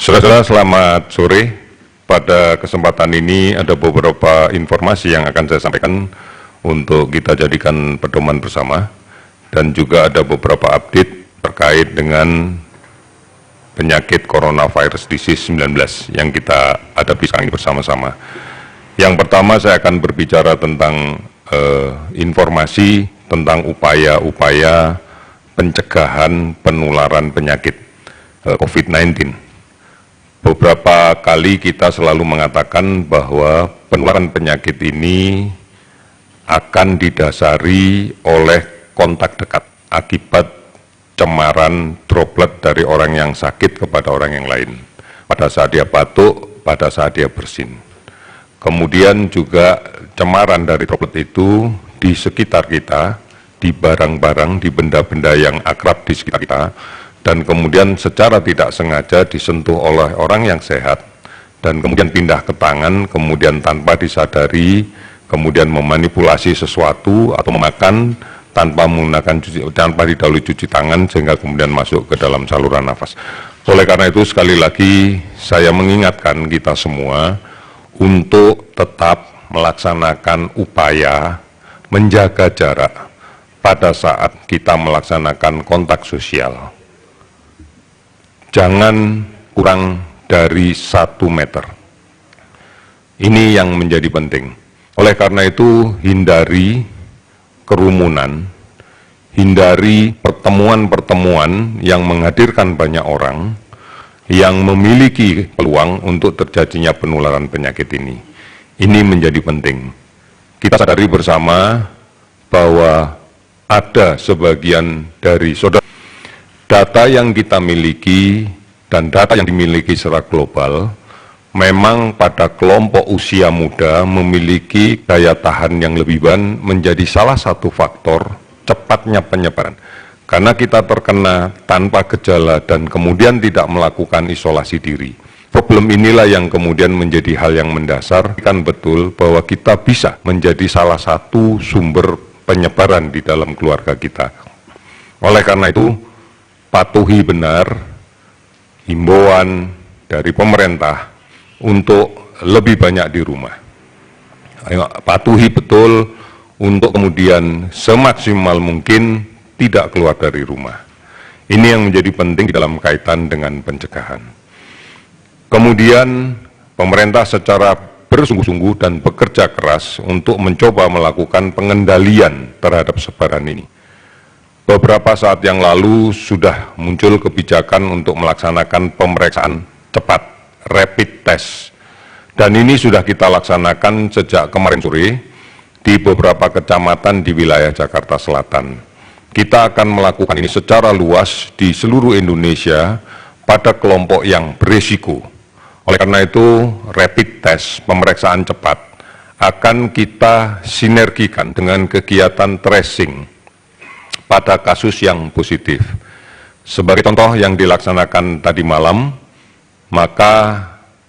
Saudara, selamat sore. Pada kesempatan ini ada beberapa informasi yang akan saya sampaikan untuk kita jadikan pedoman bersama, dan juga ada beberapa update terkait dengan penyakit coronavirus disease 19 yang kita hadapi sekarang ini bersama-sama. Yang pertama, saya akan berbicara tentang informasi tentang upaya-upaya pencegahan penularan penyakit COVID-19. Beberapa kali kita selalu mengatakan bahwa penularan penyakit ini akan didasari oleh kontak dekat akibat cemaran droplet dari orang yang sakit kepada orang yang lain. Pada saat dia batuk, pada saat dia bersin. Kemudian juga cemaran dari droplet itu di sekitar kita, di barang-barang, di benda-benda yang akrab di sekitar kita, dan kemudian secara tidak sengaja disentuh oleh orang yang sehat, dan kemudian pindah ke tangan, kemudian tanpa disadari, kemudian memanipulasi sesuatu atau memakan tanpa didahului cuci tangan, sehingga kemudian masuk ke dalam saluran nafas. Oleh karena itu, sekali lagi saya mengingatkan kita semua untuk tetap melaksanakan upaya menjaga jarak pada saat kita melaksanakan kontak sosial. Jangan kurang dari 1 meter. Ini yang menjadi penting. Oleh karena itu, hindari kerumunan, hindari pertemuan-pertemuan yang menghadirkan banyak orang yang memiliki peluang untuk terjadinya penularan penyakit ini. Ini menjadi penting. Kita sadari bersama bahwa ada sebagian dari saudara, data yang kita miliki dan data yang dimiliki secara global, memang pada kelompok usia muda memiliki daya tahan yang lebih menjadi salah satu faktor cepatnya penyebaran. Karena kita terkena tanpa gejala dan kemudian tidak melakukan isolasi diri. Problem inilah yang kemudian menjadi hal yang mendasar, kan betul bahwa kita bisa menjadi salah satu sumber penyebaran di dalam keluarga kita. Oleh karena itu, patuhi benar himbauan dari pemerintah untuk lebih banyak di rumah. Ayo, patuhi betul untuk kemudian semaksimal mungkin tidak keluar dari rumah. Ini yang menjadi penting di dalam kaitan dengan pencegahan. Kemudian pemerintah secara bersungguh-sungguh dan bekerja keras untuk mencoba melakukan pengendalian terhadap sebaran ini. Beberapa saat yang lalu sudah muncul kebijakan untuk melaksanakan pemeriksaan cepat, rapid test. Dan ini sudah kita laksanakan sejak kemarin sore di beberapa kecamatan di wilayah Jakarta Selatan. Kita akan melakukan ini secara luas di seluruh Indonesia pada kelompok yang berisiko. Oleh karena itu, rapid test, pemeriksaan cepat, akan kita sinergikan dengan kegiatan tracing pada kasus yang positif. Sebagai contoh yang dilaksanakan tadi malam, maka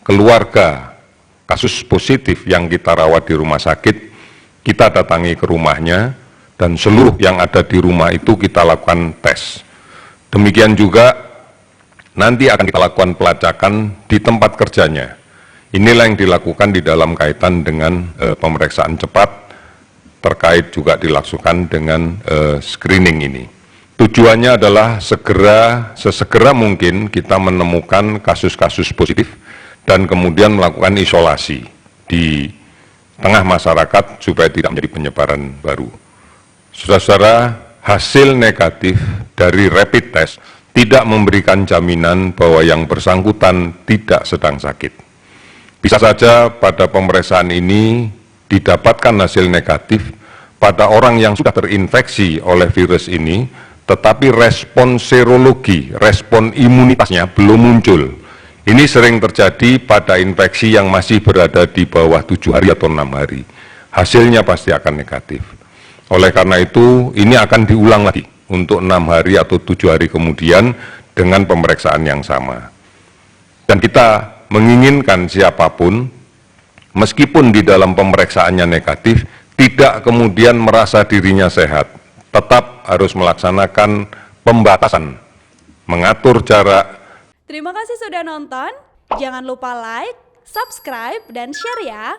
keluarga kasus positif yang kita rawat di rumah sakit, kita datangi ke rumahnya, dan seluruh yang ada di rumah itu kita lakukan tes. Demikian juga nanti akan kita lakukan pelacakan di tempat kerjanya. Inilah yang dilakukan di dalam kaitan dengan pemeriksaan cepat, terkait juga dilakukan dengan screening ini. Tujuannya adalah sesegera mungkin kita menemukan kasus-kasus positif dan kemudian melakukan isolasi di tengah masyarakat supaya tidak menjadi penyebaran baru. Saudara-saudara, hasil negatif dari rapid test tidak memberikan jaminan bahwa yang bersangkutan tidak sedang sakit. Bisa saja pada pemeriksaan ini didapatkan hasil negatif pada orang yang sudah terinfeksi oleh virus ini, tetapi respon serologi, respon imunitasnya belum muncul. Ini sering terjadi pada infeksi yang masih berada di bawah 7 hari atau 6 hari. Hasilnya pasti akan negatif. Oleh karena itu, ini akan diulang lagi untuk 6 hari atau 7 hari kemudian dengan pemeriksaan yang sama. Dan kita menginginkan siapapun, meskipun di dalam pemeriksaannya negatif, tidak kemudian merasa dirinya sehat, tetap harus melaksanakan pembatasan, mengatur jarak. Terima kasih sudah nonton. Jangan lupa like, subscribe, dan share ya.